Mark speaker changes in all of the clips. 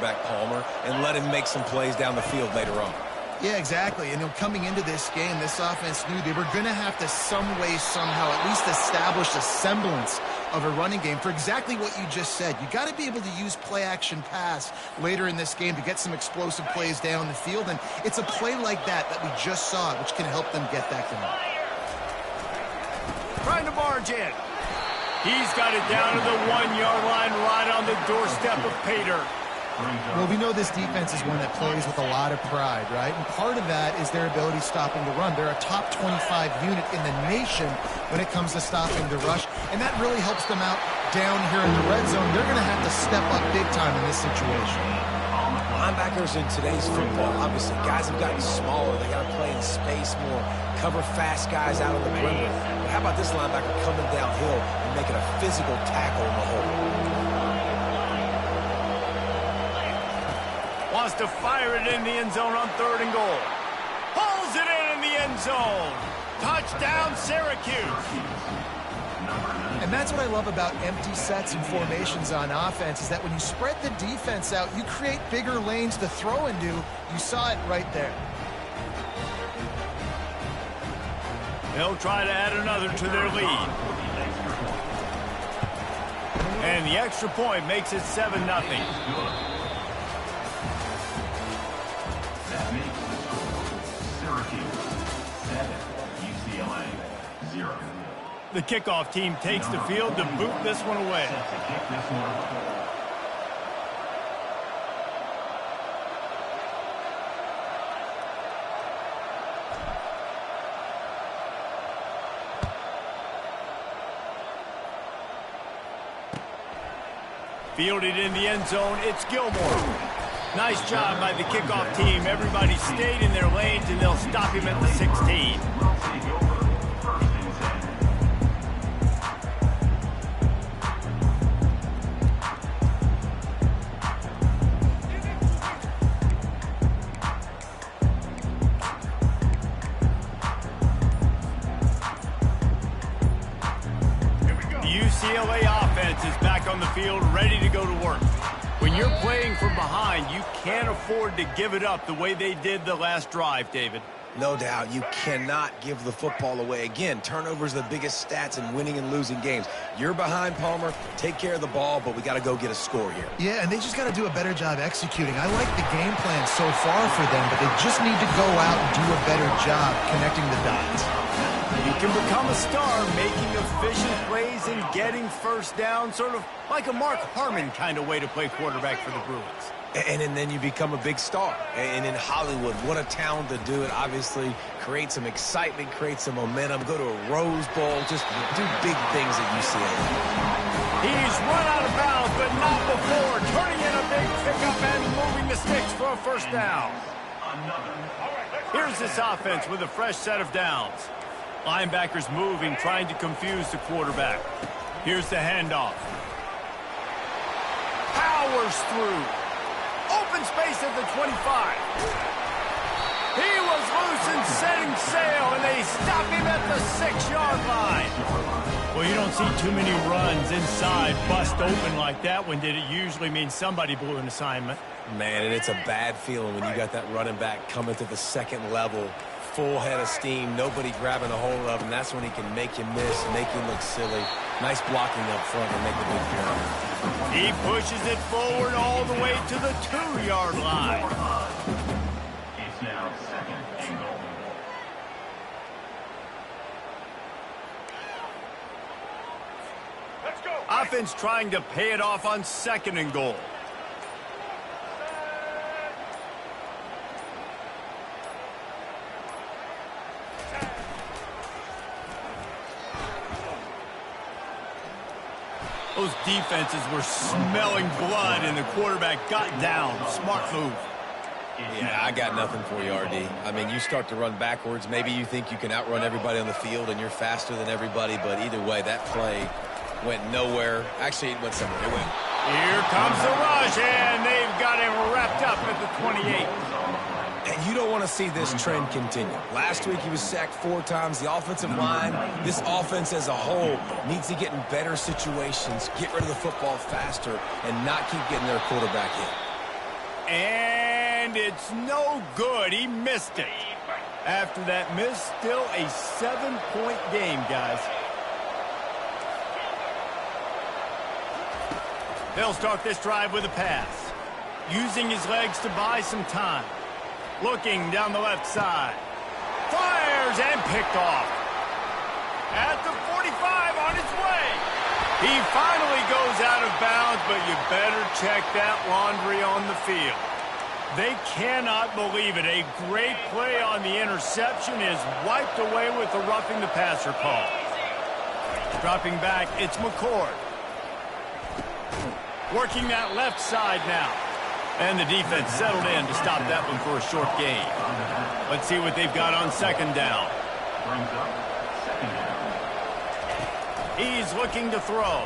Speaker 1: quarterback, Palmer, and let him make some plays down the field later on.
Speaker 2: Yeah, exactly. And coming into this game, this offense knew they were going to have to some way, somehow, at least establish a semblance of a running game for exactly what you just said. You got to be able to use play-action pass later in this game to get some explosive plays down the field. And it's a play like that we just saw, which can help them get that going.
Speaker 3: Trying to barge in. He's got it down to the 1-yard line right on the doorstep of pay dirt.
Speaker 2: Well, we know this defense is one that plays with a lot of pride, right? And part of that is their ability stopping the run. They're a top 25 unit in the nation when it comes to stopping the rush, and that really helps them out down here in the red zone. They're going to have to step up big time in this situation.
Speaker 1: Linebackers in today's football, obviously, guys have gotten smaller. They got to play in space more, cover fast guys out on the perimeter. But how about this linebacker coming downhill and making a physical tackle in the hole?
Speaker 3: Wants to fire it in the end zone on 3rd and goal. Pulls it in the end zone. Touchdown, Syracuse.
Speaker 2: And that's what I love about empty sets and formations on offense, is that when you spread the defense out, you create bigger lanes to throw into. You saw it right there.
Speaker 3: They'll try to add another to their lead. And the extra point makes it 7-0.
Speaker 4: Syracuse 7, UCLA 0.
Speaker 3: The kickoff team takes the field to boot this one away. Fielded in the end zone, it's Gilmore. Nice job by the kickoff team. Everybody stayed in their lanes, and they'll stop him at the 16. The UCLA offense is back on the field, ready to go to work. When you're playing from behind, you can't afford to give it up the way they did the last drive, David.
Speaker 1: No doubt, you cannot give the football away. Again, turnovers are the biggest stats in winning and losing games. You're behind, Palmer. Take care of the ball, but we got to go get a score here.
Speaker 2: Yeah, and they just got to do a better job executing. I like the game plan so far for them, but they just need to go out and do a better job connecting the dots.
Speaker 3: You can become a star making efficient plays and getting first down, sort of like a Mark Harmon kind of way to play quarterback for the Bruins.
Speaker 1: And then you become a big star. And in Hollywood, what a town to do it. Obviously, create some excitement, create some momentum, go to a Rose Bowl, just do big things at UCLA.
Speaker 3: He's run out of bounds, but not before. Turning in a big pickup and moving the sticks for a first down. Here's this offense with a fresh set of downs. Linebackers moving, trying to confuse the quarterback. Here's the handoff. Powers through. Open space at the 25. He was loose and setting sail, and they stop him at the 6-yard line. Well, you don't see too many runs inside bust open like that one did. It usually means somebody blew an assignment.
Speaker 1: Man, and it's a bad feeling when you got that running back coming to the second level. Full head of steam, nobody grabbing a hold of him. That's when he can make you miss, make you look silly. Nice blocking up front to make the big play.
Speaker 3: He pushes it forward all the way to the 2-yard line.
Speaker 4: It's now 2nd and goal.
Speaker 3: Let's go. Offense trying to pay it off on 2nd and goal. Those defenses were smelling blood, and the quarterback got down. Smart move.
Speaker 1: Yeah, I got nothing for you, RD. I mean, you start to run backwards. Maybe you think you can outrun everybody on the field, and you're faster than everybody, but either way, that play went nowhere. Actually, it went somewhere. It went.
Speaker 3: Here comes the rush, and they've got him wrapped up at the 28.
Speaker 1: And you don't want to see this trend continue. Last week, he was sacked 4 times. The offensive line, this offense as a whole, needs to get in better situations, get rid of the football faster, and not keep getting their quarterback hit.
Speaker 3: And it's no good. He missed it. After that miss, still a 7-point game, guys. They'll start this drive with a pass. Using his legs to buy some time. Looking down the left side. Fires and picked off. At the 45 on his way. He finally goes out of bounds, but you better check that laundry on the field. They cannot believe it. A great play on the interception is wiped away with the roughing the passer call. Dropping back, it's McCord. Working that left side now. And the defense settled in to stop that one for a short gain. Let's see what they've got on second down. He's looking to throw.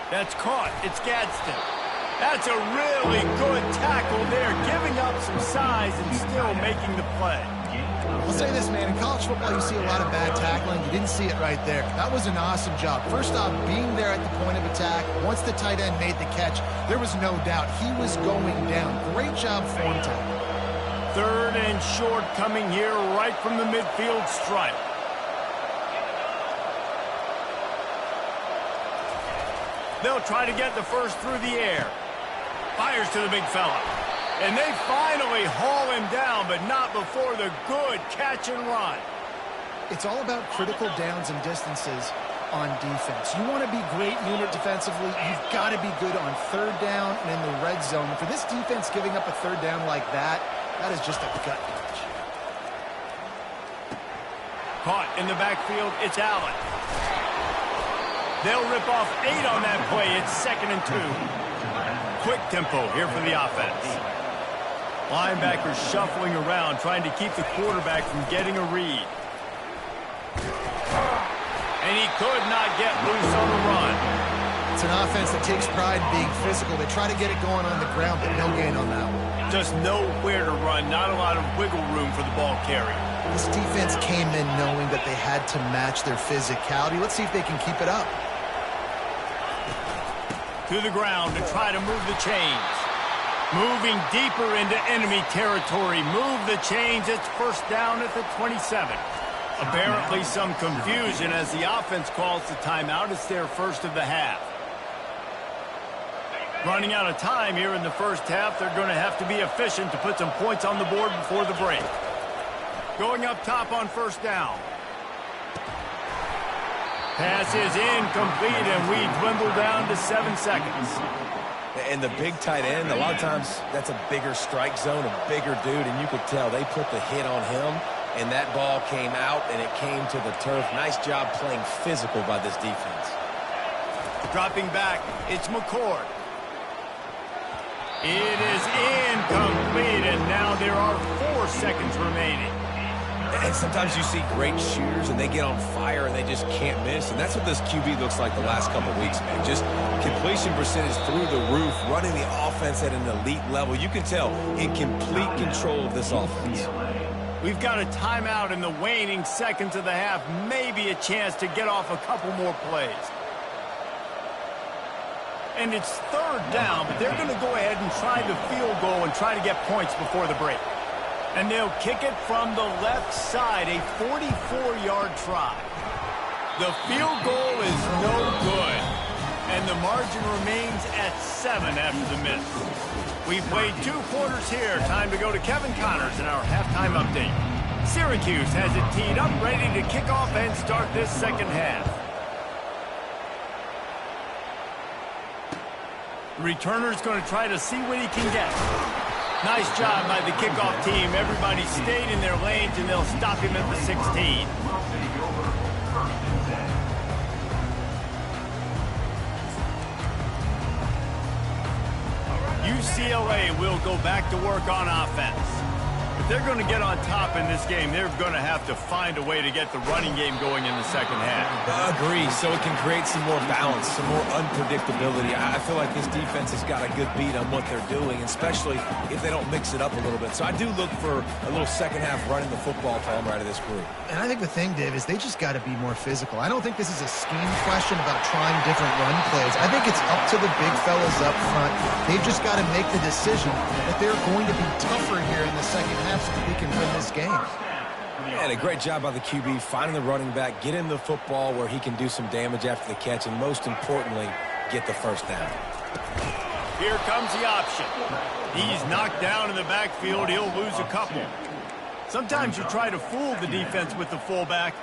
Speaker 3: That's caught. It's Gadsden. That's a really good tackle there, giving up some size and still making the play.
Speaker 2: I'll say this, man. In college football, you see a lot of bad tackling. You didn't see it right there. That was an awesome job. First off, being there at the point of attack. Once the tight end made the catch, there was no doubt he was going down. Great job form tackle.
Speaker 3: Third and short coming here right from the midfield stripe. They'll try to get the first through the air. Fires to the big fella. And they finally haul him down, but not before the good catch and run.
Speaker 2: It's all about critical downs and distances on defense. You want to be great unit defensively, you've got to be good on third down and in the red zone. For this defense giving up a third down like that, that is just a gut punch.
Speaker 3: Caught in the backfield, it's Allen. They'll rip off 8 on that play. It's 2nd and 2. Quick tempo here for the offense. Linebackers shuffling around, trying to keep the quarterback from getting a read. And he could not get loose on the run.
Speaker 2: It's an offense that takes pride in being physical. They try to get it going on the ground, but no gain on that one.
Speaker 3: Just nowhere to run, not a lot of wiggle room for the ball carrier.
Speaker 2: This defense came in knowing that they had to match their physicality. Let's see if they can keep it up.
Speaker 3: To the ground to try to move the chains. Moving deeper into enemy territory. Move the chains. It's first down at the 27. Apparently some confusion as the offense calls the timeout. It's their first of the half. Running out of time here in the first half. They're going to have to be efficient to put some points on the board before the break. Going up top on first down. Pass is incomplete, and we dwindle down to 7 seconds.
Speaker 1: And the big tight end, a lot of times that's a bigger strike zone, a bigger dude, and you could tell they put the hit on him, and that ball came out, and it came to the turf. Nice job playing physical by this defense.
Speaker 3: Dropping back, it's McCord. It is incomplete, and now there are 4 seconds remaining.
Speaker 1: And sometimes you see great shooters, and they get on fire, and they just can't miss. And that's what this QB looks like the last couple of weeks, man. Just completion percentage through the roof, running the offense at an elite level. You can tell in complete control of this offense.
Speaker 3: We've got a timeout in the waning seconds of the half. Maybe a chance to get off a couple more plays. And it's third down, but they're going to go ahead and try the field goal and try to get points before the break. And they'll kick it from the left side, a 44-yard try. The field goal is no good. And the margin remains at 7 after the miss. We've played 2 quarters here. Time to go to Kevin Connors in our halftime update. Syracuse has it teed up, ready to kick off and start this second half. The returner's going to try to see what he can get. Nice job by the kickoff team. Everybody stayed in their lanes, and they'll stop him at the 16. UCLA will go back to work on offense. If they're going to get on top in this game, they're going to have to find a way to get the running game going in the second half.
Speaker 1: Agree, so it can create some more balance, some more unpredictability. I feel like this defense has got a good beat on what they're doing, especially if they don't mix it up a little bit. So I do look for a little second half running the football Palmer out of this group.
Speaker 2: And I think the thing, Dave, is they just got to be more physical. I don't think this is a scheme question about trying different run plays. I think it's up to the big fellas up front. They've just got to make the decision that they're going to be tougher here in the second half so that we can win this game.
Speaker 1: And a great job by the QB finding the running back, get him the football where he can do some damage after the catch, and most importantly, get the first down.
Speaker 3: Here comes the option. He's knocked down in the backfield. He'll lose a couple. Sometimes you try to fool the defense with the fullback.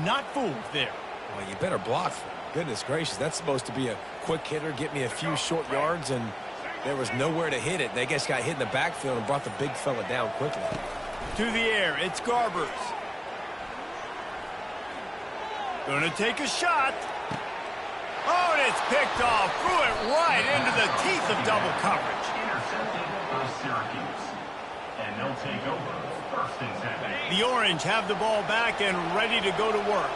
Speaker 3: Not fooled there.
Speaker 1: Well, you better block. Goodness gracious, that's supposed to be a quick hitter, get me a few short yards, and there was nowhere to hit it. They just got hit in the backfield and brought the big fella down quickly.
Speaker 3: To the air, it's Garbers. Gonna take a shot. Oh, and it's picked off. Threw it right into the teeth of double coverage.
Speaker 4: Intercepted by Syracuse. And they'll take over first and 10.
Speaker 3: The Orange have the ball back and ready to go to work.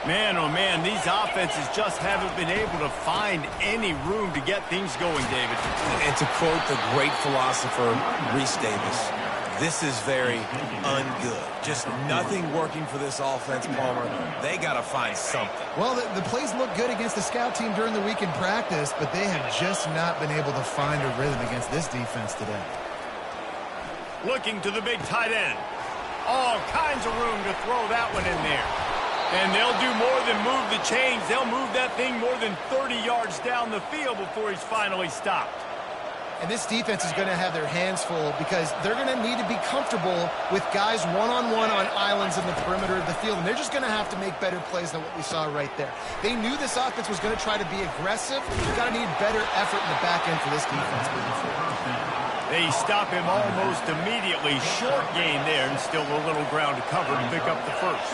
Speaker 3: Man, oh man, these offenses just haven't been able to find any room to get things going, David.
Speaker 1: And to quote the great philosopher, Reese Davis, this is very ungood. Just nothing working for this offense, Palmer. They got to find something.
Speaker 2: Well, the plays look good against the scout team during the week in practice, but they have just not been able to find a rhythm against this defense today.
Speaker 3: Looking to the big tight end. All kinds of room to throw that one in there. And they'll do more than move the chains. They'll move that thing more than 30 yards down the field before he's finally stopped.
Speaker 2: And this defense is going to have their hands full because they're going to need to be comfortable with guys one-on-one on islands in the perimeter of the field. And they're just going to have to make better plays than what we saw right there. They knew this offense was going to try to be aggressive. You've got to need better effort in the back end for this defense moving forward.
Speaker 3: They stop him almost immediately. Short gain there and still a little ground to cover to pick up the first.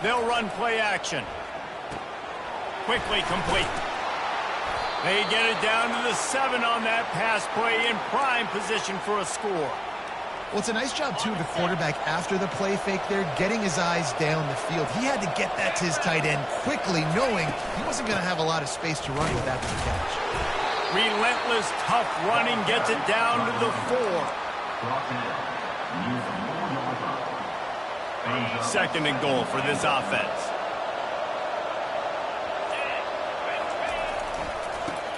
Speaker 3: They'll run play action. Quickly complete. They get it down to the 7 on that pass play in prime position for a score.
Speaker 2: Well, it's a nice job, too, of the quarterback after the play fake there, getting his eyes down the field. He had to get that to his tight end quickly, knowing he wasn't going to have a lot of space to run with after the catch.
Speaker 3: Relentless, tough running gets it down to the 4. Second and goal for this offense.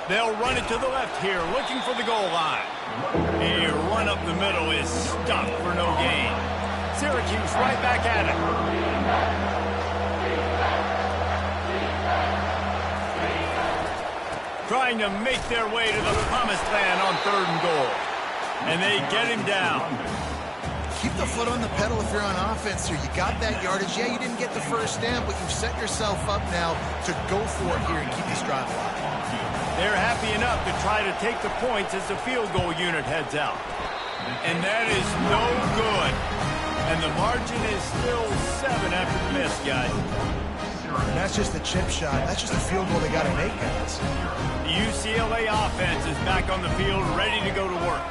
Speaker 3: They'll run it to the left here, looking for the goal line. A run up the middle is stuck for no gain. Syracuse right back at it. Trying to make their way to the promised land on 3rd and goal. And they get him down.
Speaker 2: Keep the foot on the pedal if you're on offense here. You got that yardage. Yeah, you didn't get the first down, but you've set yourself up now to go for it here and keep this drive alive.
Speaker 3: They're happy enough to try to take the points as the field goal unit heads out. And that is no good. And the margin is still 7 after the miss, guys.
Speaker 2: And that's just the chip shot. That's just a field goal they got to make, guys.
Speaker 3: The UCLA offense is back on the field, ready to go to work.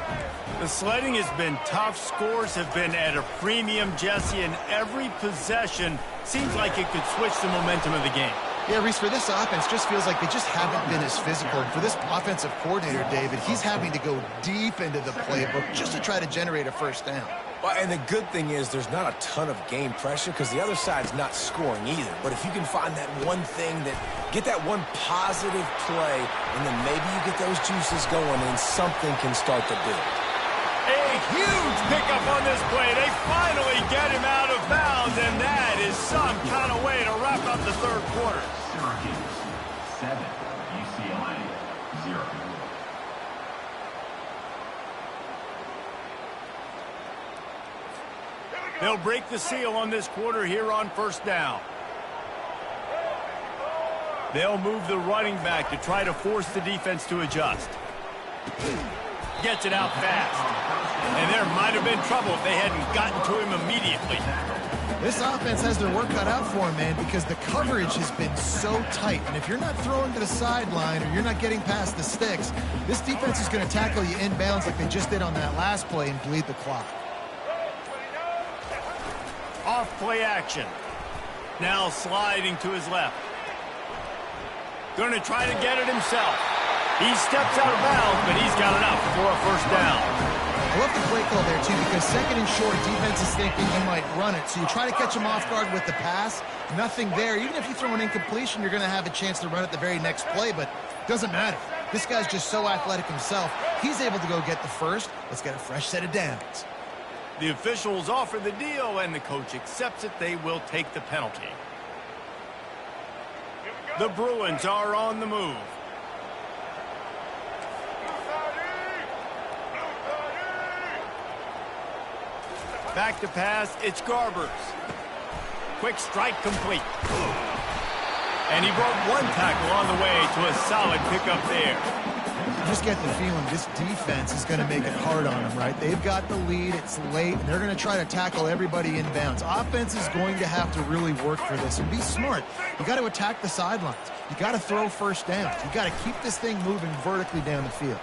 Speaker 3: The sledding has been tough. Scores have been at a premium, Jesse, and every possession seems like it could switch the momentum of the game.
Speaker 2: Yeah, Reese, for this offense, just feels like they just haven't been as physical. For this offensive coordinator, David, he's having to go deep into the playbook just to try to generate a first down.
Speaker 1: Well, and the good thing is there's not a ton of game pressure because the other side's not scoring either. But if you can find that one thing, get that one positive play, and then maybe you get those juices going and something can start to build.
Speaker 3: A huge pickup on this play. They finally get him out of bounds, and that is some kind of way to wrap up the 3rd quarter.
Speaker 4: Syracuse 7, UCLA 0.
Speaker 3: They'll break the seal on this quarter here on 1st down. They'll move the running back to try to force the defense to adjust. Gets it out fast. And there might have been trouble if they hadn't gotten to him immediately.
Speaker 2: This offense has their work cut out for them, man, because the coverage has been so tight. And if you're not throwing to the sideline or you're not getting past the sticks, this defense is going to tackle you inbounds like they just did on that last play and bleed the clock.
Speaker 3: Off play action. Now sliding to his left. Going to try to get it himself. He steps out of bounds, but he's got enough for a first down.
Speaker 2: I love the play call there, too, because second and short, defense is thinking he might run it. So you try to catch him off guard with the pass. Nothing there. Even if you throw an incompletion, you're going to have a chance to run it the very next play, but it doesn't matter. This guy's just so athletic himself. He's able to go get the first. Let's get a fresh set of downs.
Speaker 3: The officials offer the deal, and the coach accepts it. They will take the penalty. The Bruins are on the move. Back to pass, it's Garbers. Quick strike complete. And he broke one tackle on the way to a solid pickup there.
Speaker 2: You just get the feeling this defense is going to make it hard on them, right? They've got the lead, it's late, and they're going to try to tackle everybody inbounds. Offense is going to have to really work for this and be smart. You got to attack the sidelines. You got to throw first downs. You got to keep this thing moving vertically down the field.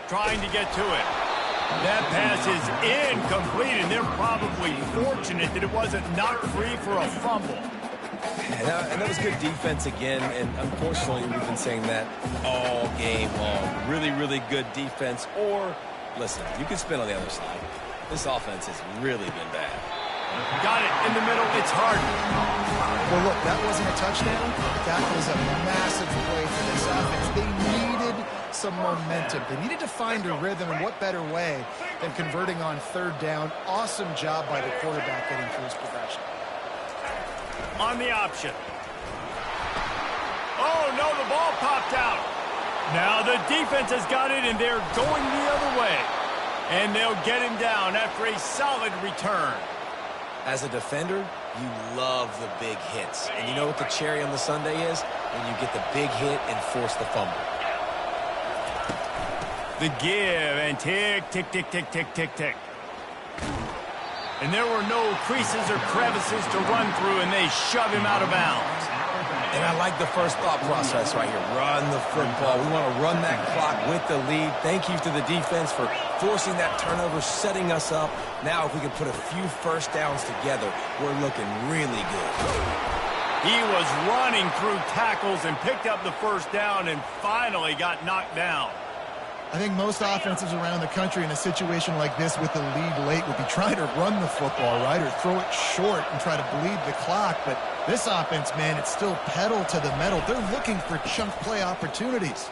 Speaker 3: Trying to get to it. That pass is incomplete, and they're probably fortunate that it wasn't knocked free for a fumble.
Speaker 1: And that was good defense again, and unfortunately we've been saying that all game long. Really, really good defense, or, listen, you can spin on the other side. This offense has really been bad.
Speaker 3: Got it in the middle, it's Harden.
Speaker 2: Well, look, that wasn't a touchdown. That was a massive play for this offense. They needed some momentum. They needed to find a rhythm, and what better way than converting on third down. Awesome job by the quarterback getting through his progression.
Speaker 3: On the option. Oh, no, the ball popped out. Now the defense has got it, and they're going the other way. And they'll get him down after a solid return.
Speaker 1: As a defender, you love the big hits. And you know what the cherry on the sundae is? When you get the big hit and force the fumble.
Speaker 3: The give, and tick, tick, tick, tick, tick, tick, tick. And there were no creases or crevices to run through, and they shove him out of bounds.
Speaker 1: And I like the first thought process right here. Run the football. We want to run that clock with the lead. Thank you to the defense for forcing that turnover, setting us up. Now if we can put a few first downs together, we're looking really good.
Speaker 3: He was running through tackles and picked up the first down and finally got knocked down.
Speaker 2: I think most offenses around the country in a situation like this with the lead late would be trying to run the football, right, or throw it short and try to bleed the clock. But this offense, man, it's still pedal to the metal. They're looking for chunk play opportunities.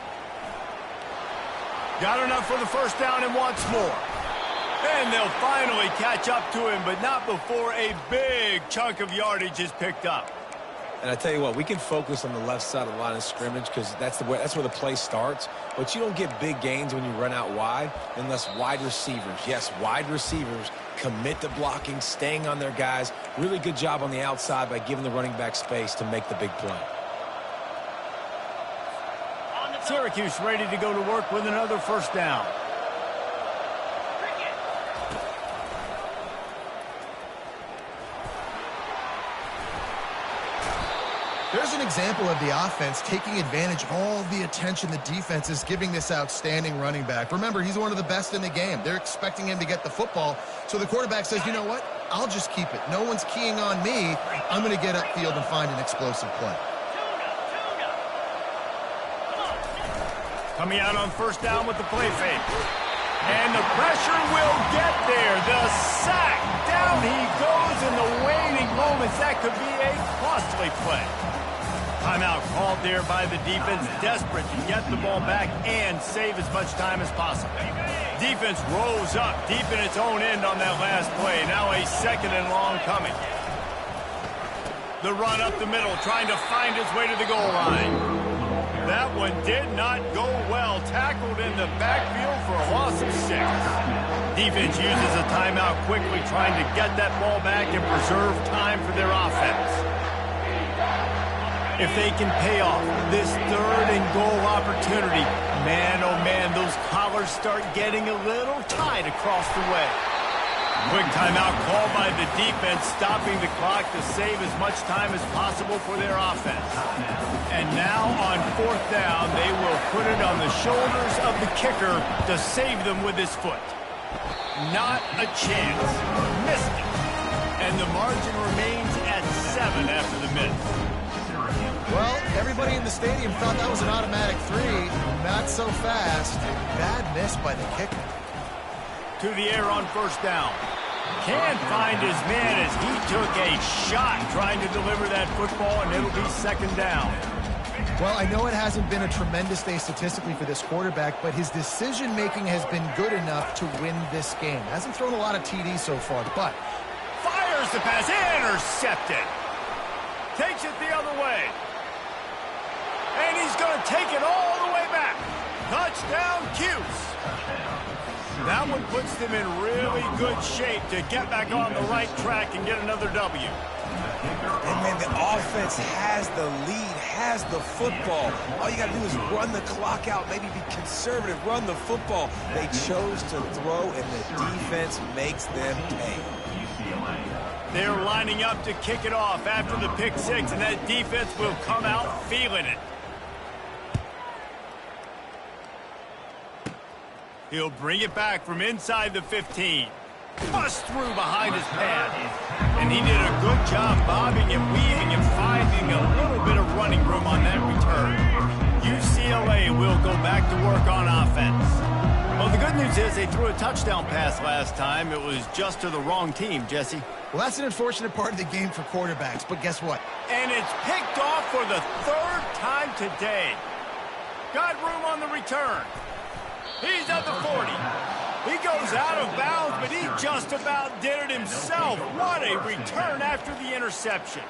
Speaker 3: Got enough for the first down and wants more. And they'll finally catch up to him, but not before a big chunk of yardage is picked up.
Speaker 1: And I tell you what, we can focus on the left side of the line of scrimmage because that's where the play starts. But you don't get big gains when you run out wide unless wide receivers, yes, wide receivers, commit to blocking, staying on their guys. Really good job on the outside by giving the running back space to make the big play.
Speaker 3: Syracuse ready to go to work with another first down.
Speaker 2: There's an example of the offense taking advantage of all the attention the defense is giving this outstanding running back. Remember, he's one of the best in the game. They're expecting him to get the football. So the quarterback says, you know what? I'll just keep it. No one's keying on me. I'm going to get upfield and find an explosive play.
Speaker 3: Coming out on first down with the play fake. And the pressure will get there. The sack. Down he goes in the waning moments. That could be a costly play. Timeout called there by the defense, desperate to get the ball back and save as much time as possible. Defense rose up deep in its own end on that last play. Now a second and long coming. The run up the middle, trying to find his way to the goal line. That one did not go well. Tackled in the backfield for a loss of 6. Defense uses a timeout quickly, trying to get that ball back and preserve time for their offense. If they can pay off this third and goal opportunity, man, oh man, those collars start getting a little tight across the way. Quick timeout called by the defense, stopping the clock to save as much time as possible for their offense. And now on fourth down, they will put it on the shoulders of the kicker to save them with his foot. Not a chance. Missed it. And the margin remains at 7 after the miss.
Speaker 2: Well, everybody in the stadium thought that was an automatic 3. Not so fast. Bad miss by the kicker.
Speaker 3: To the air on first down. Can't find his man as he took a shot trying to deliver that football, and it'll be second down.
Speaker 2: Well, I know it hasn't been a tremendous day statistically for this quarterback, but his decision-making has been good enough to win this game. Hasn't thrown a lot of TDs so far, but...
Speaker 3: Fires the pass, intercepted. Takes it the other way. And he's going to take it all the way back. Touchdown, Cuse. That one puts them in really good shape to get back on the right track and get another W.
Speaker 1: And man, the offense has the lead, has the football. All you got to do is run the clock out, maybe be conservative, run the football. They chose to throw, and the defense makes them pay.
Speaker 3: They're lining up to kick it off after the pick six, and that defense will come out feeling it. He'll bring it back from inside the 15. Bust through behind his pad. And he did a good job bobbing and weaving and finding a little bit of running room on that return. UCLA will go back to work on offense. Well, the good news is they threw a touchdown pass last time. It was just to the wrong team, Jesse.
Speaker 2: Well, that's an unfortunate part of the game for quarterbacks, but guess what?
Speaker 3: And it's picked off for the third time today. Got room on the return. He's at the 40. He goes out of bounds, but he just about did it himself. What a return after the interception.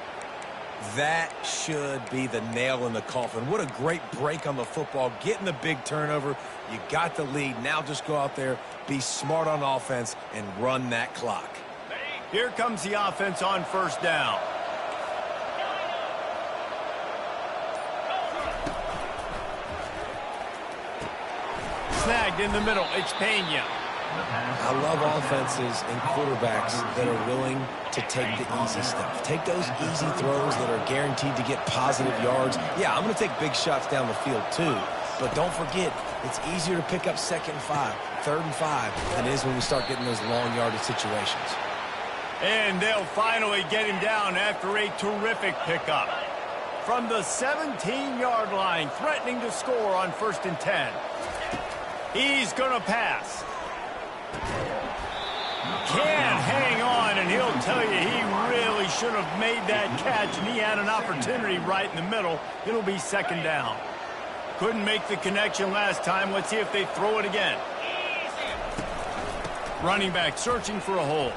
Speaker 1: That should be the nail in the coffin. What a great break on the football. Getting the big turnover. You got the lead. Now just go out there, be smart on offense, and run that clock.
Speaker 3: Here comes the offense on first down. Snagged in the middle. It's Pena.
Speaker 1: I love offenses and quarterbacks that are willing to take the easy stuff. Take those easy throws that are guaranteed to get positive yards. Yeah, I'm going to take big shots down the field too. But don't forget, it's easier to pick up 2nd and 5, 3rd and 5 than it is when we start getting those long yardage situations.
Speaker 3: And they'll finally get him down after a terrific pickup. From the 17-yard line, threatening to score on 1st and 10. He's going to pass. Can't hang on, and he'll tell you he really should have made that catch, and he had an opportunity right in the middle. It'll be 2nd down. Couldn't make the connection last time. Let's see if they throw it again. Running back searching for a hole.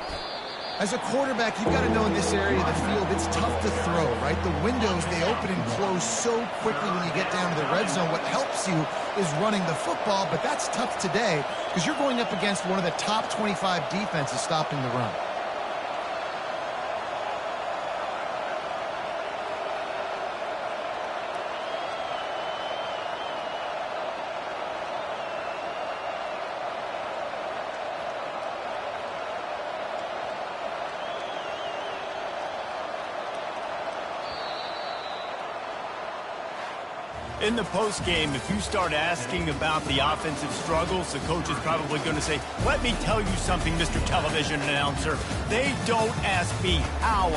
Speaker 2: As a quarterback, you've got to know in this area of the field, it's tough to throw, right? The windows, they open and close so quickly when you get down to the red zone. What helps you is running the football, but that's tough today because you're going up against one of the top 25 defenses stopping the run.
Speaker 3: In the postgame, if you start asking about the offensive struggles, the coach is probably going to say, let me tell you something, Mr. Television Announcer. They don't ask me how